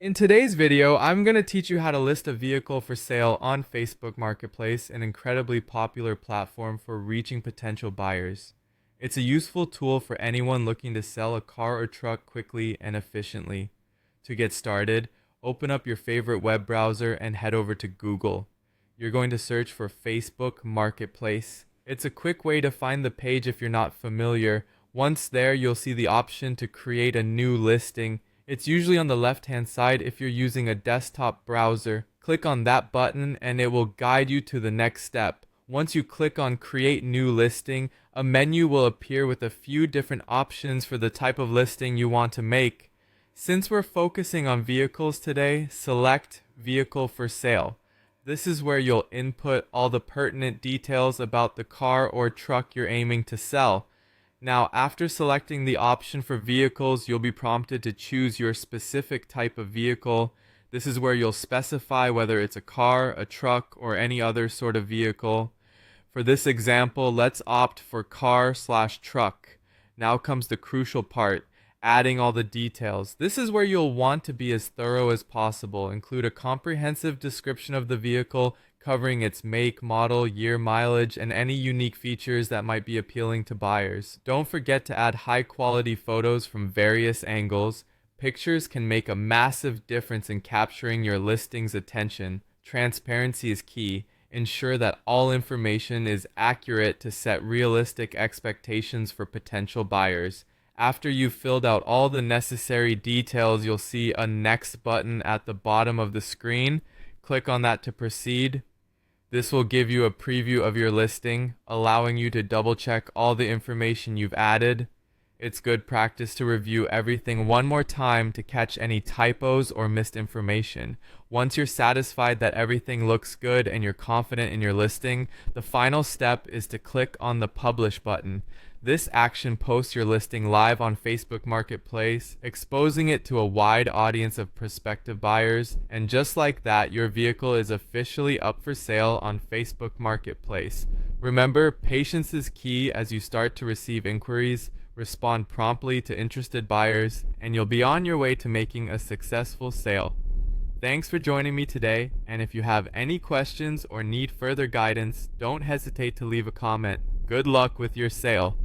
In today's video, I'm going to teach you how to list a vehicle for sale on Facebook Marketplace, an incredibly popular platform for reaching potential buyers. It's a useful tool for anyone looking to sell a car or truck quickly and efficiently. To get started, open up your favorite web browser and head over to Google. You're going to search for Facebook Marketplace. It's a quick way to find the page if you're not familiar. Once there, you'll see the option to create a new listing. It's usually on the left-hand side if you're using a desktop browser. Click on that button and it will guide you to the next step. Once you click on Create New Listing, a menu will appear with a few different options for the type of listing you want to make. Since we're focusing on vehicles today, select Vehicle for Sale. This is where you'll input all the pertinent details about the car or truck you're aiming to sell. Now, after selecting the option for vehicles, you'll be prompted to choose your specific type of vehicle. This is where you'll specify whether it's a car, a truck, or any other sort of vehicle. For this example, let's opt for car/truck. Now comes the crucial part, adding all the details. This is where you'll want to be as thorough as possible. Include a comprehensive description of the vehicle, covering its make, model, year, mileage, and any unique features that might be appealing to buyers. Don't forget to add high-quality photos from various angles. Pictures can make a massive difference in capturing your listing's attention. Transparency is key. Ensure that all information is accurate to set realistic expectations for potential buyers. After you've filled out all the necessary details, you'll see a Next button at the bottom of the screen. Click on that to proceed. This will give you a preview of your listing, allowing you to double check all the information you've added. It's good practice to review everything one more time to catch any typos or missed information. Once you're satisfied that everything looks good and you're confident in your listing, the final step is to click on the Publish button. This action posts your listing live on Facebook Marketplace, exposing it to a wide audience of prospective buyers. And just like that, your vehicle is officially up for sale on Facebook Marketplace. Remember, patience is key as you start to receive inquiries. Respond promptly to interested buyers, and you'll be on your way to making a successful sale. Thanks for joining me today, and if you have any questions or need further guidance, don't hesitate to leave a comment. Good luck with your sale.